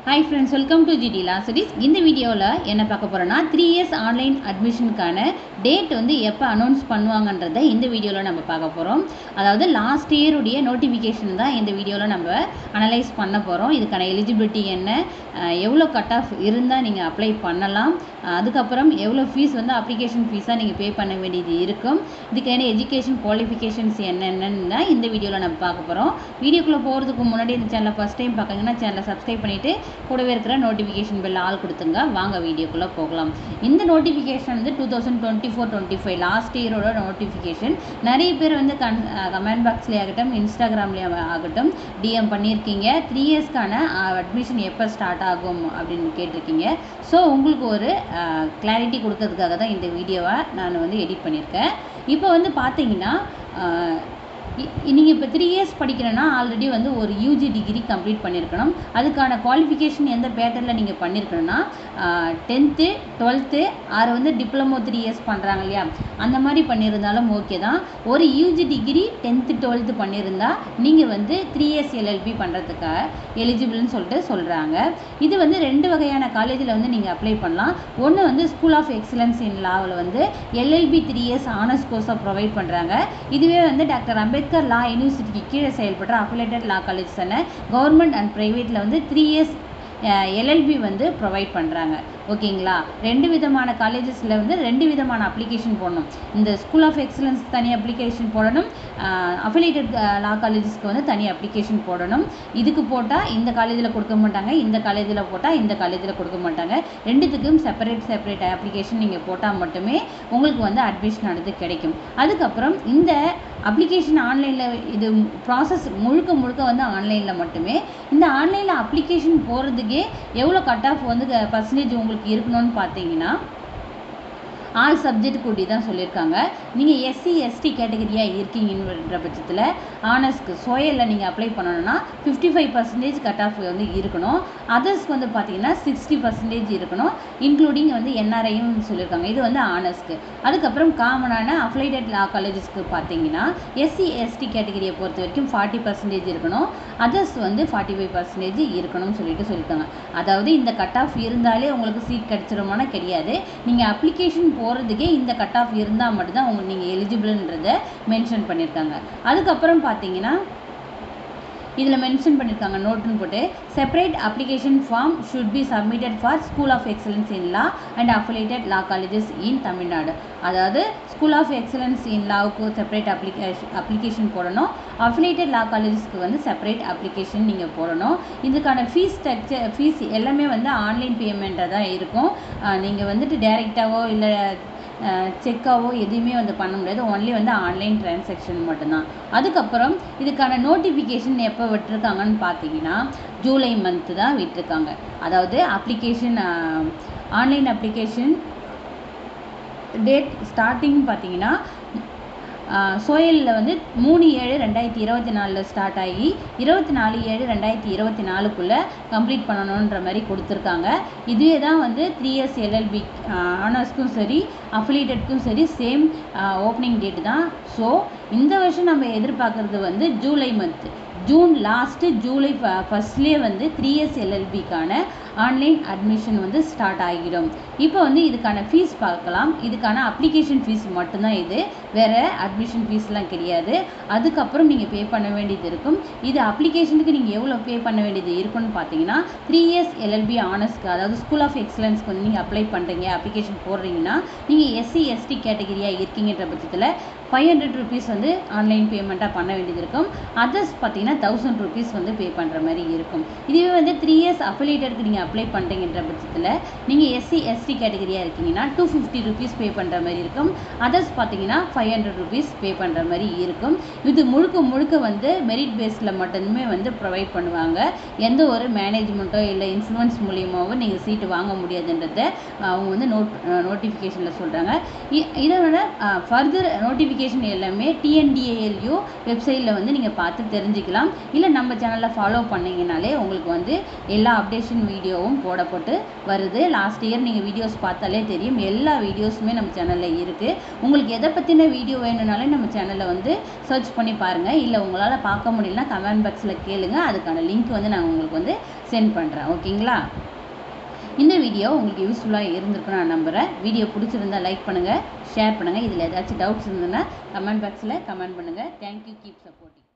Hi friends, welcome to GT Law Studies. இந்த வீடியோவில் என்ன பார்க்க போகிறோன்னா 3 years ஆன்லைன் அட்மிஷனுக்கான டேட் வந்து எப்போ அனௌன்ஸ் பண்ணுவாங்கன்றதை இந்த வீடியோவில் நம்ம பார்க்க போகிறோம். அதாவது லாஸ்ட் இயருடைய நோட்டிஃபிகேஷன் தான் இந்த வீடியோவில் நம்ம அனலைஸ் பண்ண போகிறோம். இதுக்கான எலிஜிபிலிட்டி என்ன, எவ்வளோ கட் ஆஃப் இருந்தால் நீங்கள் அப்ளை பண்ணலாம், அதுக்கப்புறம் எவ்வளோ ஃபீஸ் வந்து அப்ளிகேஷன் ஃபீஸாக நீங்கள் பே பண்ண வேண்டியது இருக்கும், இதுக்கான எஜுகேஷன் குவாலிஃபிகேஷன்ஸ் என்னென்னு தான் இந்த வீடியோவில் நம்ம பார்க்க போகிறோம். வீடியோக்குள்ளே போகிறதுக்கு முன்னாடி இந்த சேனலை ஃபஸ்ட் டைம் பார்க்குறீங்கன்னா சேனலை சப்ஸ்கிரைப் பண்ணிவிட்டு கூடவே இருக்கிற நோட்டிஃபிகேஷன் பெல் ஆல் கொடுத்துங்க. வாங்க வீடியோக்குள்ளே போகலாம். இந்த நோட்டிஃபிகேஷன் வந்து 2024-25 லாஸ்ட் இயரோட நோட்டிஃபிகேஷன். நிறைய பேர் வந்து கமெண்ட் பாக்ஸ்லேயே ஆகட்டும், இன்ஸ்டாகிராம்லேயே ஆகட்டும் டிஎம் பண்ணியிருக்கீங்க. 3 இயர்ஸ்க்கான அட்மிஷன் எப்போ ஸ்டார்ட் ஆகும் அப்படின்னு கேட்டிருக்கீங்க. ஸோ உங்களுக்கு ஒரு கிளாரிட்டி கொடுக்கறதுக்காக தான் இந்த வீடியோவை நான் வந்து எடிட் பண்ணியிருக்கேன். இப்போ வந்து பார்த்தீங்கன்னா நீங்கள் இப்போ 3 இயர்ஸ் படிக்கிறேன்னா ஆல்ரெடி வந்து ஒரு யூஜி டிகிரி கம்ப்ளீட் பண்ணியிருக்கணும். அதுக்கான குவாலிஃபிகேஷன் எந்த பேட்டர்னில் நீங்கள் பண்ணியிருக்கணும்னா 10th 12th ஆறு வந்து டிப்ளமோ 3 இயர்ஸ் பண்ணுறாங்க இல்லையா, அந்த மாதிரி பண்ணியிருந்தாலும் ஓகே தான். ஒரு யூஜி டிகிரி 10th 12th பண்ணியிருந்தால் நீங்கள் வந்து 3 இயர்ஸ் எல்எல்பி பண்ணுறதுக்காக எலிஜிபிள்னு சொல்லிட்டு சொல்கிறாங்க. இது வந்து 2 வகையான காலேஜில் வந்து நீங்கள் அப்ளை பண்ணலாம். ஒன்று வந்து ஸ்கூல் ஆஃப் எக்ஸலன்ஸ் இன் லாவில் வந்து எல்எல்பி 3 இயர்ஸ் ஆனர்ஸ் கோர்ஸாக ப்ரொவைட் பண்ணுறாங்க. இதுவே வந்து டாக்டர் அம்பேத்கர் லா யூனிவர்சிட்டிக்கு கீழே செயல்படுற அஃபிலேட்டட் லா காலேஜ்ஸான கவர்மெண்ட் அண்ட் ப்ரைவேட்டில் வந்து 3 இயர்ஸ் எல்எல்பி வந்து ப்ரொவைட் பண்ணுறாங்க. ஓகேங்களா, 2 விதமான காலேஜஸில் வந்து 2 விதமான அப்ளிகேஷன் போடணும். இந்த ஸ்கூல் ஆஃப் எக்ஸலன்ஸ் தனி அப்ளிகேஷன் போடணும், அஃபிலேட்டட் லா காலேஜஸ்க்கு வந்து தனி அப்ளிகேஷன் போடணும். இதுக்கு போட்டால் இந்த காலேஜில் கொடுக்க மாட்டாங்க, இந்த காலேஜில் போட்டால் இந்த காலேஜில் கொடுக்க மாட்டாங்க. ரெண்டுத்துக்கும் செப்பரேட் அப்ளிகேஷன் நீங்கள் போட்டால் மட்டுமே உங்களுக்கு வந்து அட்மிஷன் ஆனது கிடைக்கும். அதுக்கப்புறம் இந்த அப்ளிகேஷன் ஆன்லைனில் இது ப்ராசஸ் முழுக்க வந்து ஆன்லைனில் மட்டுமே. இந்த ஆன்லைனில் அப்ளிகேஷன் போகிறதுக்கே எவ்வளோ கட் ஆஃப் வந்து பர்சன்டேஜ் உங்களுக்கு இருக்கணும்னு பார்த்தீங்கன்னா ஆல் சப்ஜெக்ட் கூட்டி தான் சொல்லியிருக்காங்க. நீங்கள் எஸ்சி எஸ்டி கேட்டகரியாக இருக்கீங்கன்ற பட்சத்தில் ஆனர்ஸ்க்கு சோயலில் நீங்கள் அப்ளை பண்ணணும்னா 55% கட் ஆஃப் வந்து இருக்கணும். அதர்ஸ்க்கு வந்து பார்த்தீங்கன்னா 60% இருக்கணும், இன்க்ளூடிங் வந்து என்ஆர்ஐயும் சொல்லியிருக்காங்க. இது வந்து ஆனர்ஸ்க்கு. அதுக்கப்புறம் காமனான அஃபிலேட்டட் லா காலேஜஸ்க்கு பார்த்தீங்கன்னா எஸ்சி எஸ்டி கேட்டகரியை பொறுத்த வரைக்கும் 40% இருக்கணும், அதர்ஸ் வந்து 45% இருக்கணும்னு சொல்லியிருக்காங்க. அதாவது இந்த கட் ஆஃப் இருந்தாலே உங்களுக்கு சீட் கிடச்சிருமானா கிடையாது. நீங்கள் அப்ளிகேஷன் போகிறதுக்கே இந்த கட் ஆஃப் இருந்தால் மட்டும்தான் உங்களுக்கு நீங்கள் எலிஜிபிள்ன்றதை மென்ஷன் பண்ணியிருக்காங்க. அதுக்கப்புறம் பார்த்தீங்கன்னா இதில் மென்ஷன் பண்ணியிருக்காங்க நோட்டுன்னு போட்டு, separate application form should be submitted for school of excellence in law and affiliated law colleges in Tamil Nadu. அதாவது ஸ்கூல் ஆஃப் எக்ஸலன்ஸ் இன் லாவுக்கு செப்பரேட் அப்ளிகேஷன் போடணும், அஃபிலேட்டட் லா காலேஜஸ்க்கு வந்து செப்பரேட் அப்ளிகேஷன் நீங்கள் போடணும். இதுக்கான ஃபீஸ் எல்லாமே வந்து ஆன்லைன் பேமெண்ட்டாக தான் இருக்கும். நீங்கள் வந்துட்டு டைரெக்டாவோ இல்லை செக்காவோ எதுவுமே வந்து பண்ண முடியாது. ஒன்லி வந்து ஆன்லைன் டிரான்சாக்ஷன் மட்டும்தான். அதுக்கப்புறம் இதுக்கான நோட்டிஃபிகேஷன் எப்போ விட்டுருக்காங்கன்னு பார்த்தீங்கன்னா ஜூலை மந்த்து தான் விட்டுருக்காங்க. அதாவது application online application date starting பார்த்தீங்கன்னா சோயலில் வந்து 3/7/2024 ஸ்டார்ட் ஆகி 24/7/2024 கம்ப்ளீட் பண்ணணுன்ற மாதிரி கொடுத்துருக்காங்க. இதுவே தான் வந்து 3 இயர்ஸ் எல்எல்பி ஆனர்ஸ்க்கும் சரி அஃபிலேட்டட்க்கும் சரி சேம் ஓப்பனிங் டேட் தான். ஸோ இந்த வருஷம் நம்ம எதிர்பார்க்குறது வந்து July month, June last July ஃபஸ்ட்லேயே வந்து 3 இயர்ஸ் எல்எல்பிக்கான ஆன்லைன் அட்மிஷன் வந்து ஸ்டார்ட் ஆகிடும். இப்போ வந்து இதுக்கான ஃபீஸ் பார்க்கலாம். இதுக்கான அப்ளிகேஷன் ஃபீஸ் மட்டும்தான் இது, வேறு அட்மிஷன் ஃபீஸ்லாம் கிடையாது. அதுக்கப்புறம் நீங்கள் பே பண்ண வேண்டியது இருக்கும். இது அப்ளிகேஷனுக்கு நீங்கள் எவ்வளோ பே பண்ண வேண்டியது இருக்குன்னு பார்த்தீங்கன்னா 3 இயர்ஸ் எல்எல்பி ஆனர்ஸ்க்கு, அதாவது ஸ்கூல் ஆஃப் எக்ஸலன்ஸ்க்கு வந்து நீங்கள் அப்ளை பண்ணுறீங்க, அப்ளிகேஷன் போடுறீங்கன்னா நீங்கள் எஸ்சி எஸ்டி கேட்டகரியாக இருக்கீங்கன்ற பட்சத்தில் 500 rupees வந்து ஆன்லைன் பேமெண்ட்டாக பண்ண வேண்டியது இருக்கும். அதர்ஸ் பார்த்தீங்கன்னா 1000 rupees வந்து பே பண்ணுற மாதிரி இருக்கும். இதுவே வந்து 3 இயர்ஸ் அஃபிலேட்டருக்கு நீங்கள் அப்ளை பண்ணுறீங்கன்ற பட்சத்தில் நீங்கள் எஸ்சி எஸ்டி கேட்டகரியாக இருக்கீங்கன்னா 250 rupees பே பண்ணுற மாதிரி இருக்கும். அதர்ஸ் பார்த்தீங்கன்னா 500 rupees பே பண்ணுற மாதிரி இருக்கும். இது முழுக்க வந்து மெரிட் பேஸில் மட்டுமே வந்து ப்ரொவைட் பண்ணுவாங்க. எந்த ஒரு மேனேஜ்மெண்ட்டோ இல்லை இன்ஃப்ளூயன்ஸ் மூலியமாகவோ நீங்கள் சீட்டு வாங்க முடியாதுன்றதை அவங்க வந்து நோட்டிஃபிகேஷனில் சொல்கிறாங்க. இதை விட ஃபர்தர் நோட்டிஃபிகேஷன் நோட்டிஃபிகேஷன் எல்லாமே டிஎன்டிஏஎல்யூ வெப்சைட்டில் வந்து நீங்கள் பார்த்து தெரிஞ்சுக்கலாம். இல்லை நம்ம சேனலில் ஃபாலோ பண்ணிங்கனாலே உங்களுக்கு வந்து எல்லா அப்டேஷன் வீடியோவும் போடப்பட்டு வருது. லாஸ்ட் இயர் நீங்கள் வீடியோஸ் பார்த்தாலே தெரியும், எல்லா வீடியோஸுமே நம்ம சேனலில் இருக்குது. உங்களுக்கு எதை பற்றின வீடியோ வேணும்னாலே நம்ம சேனலில் வந்து சர்ச் பண்ணி பாருங்கள். இல்லை உங்களால் பார்க்க முடியலனா கமெண்ட் பாக்ஸில் கேளுங்க, அதுக்கான லிங்க் வந்து நான் உங்களுக்கு வந்து சென்ட் பண்ணுறேன். ஓகேங்களா? இந்த வீடியோ உங்களுக்கு யூஸ்ஃபுல்லாக இருந்திருக்குன்னு நான் நம்புகிறேன். வீடியோ பிடிச்சிருந்தா லைக் பண்ணுங்கள், ஷேர் பண்ணுங்கள். இதில் ஏதாச்சும் டவுட்ஸ் இருந்ததுன்னா கமெண்ட் பாக்ஸில் கமெண்ட் பண்ணுங்கள். Thank you, keep supporting.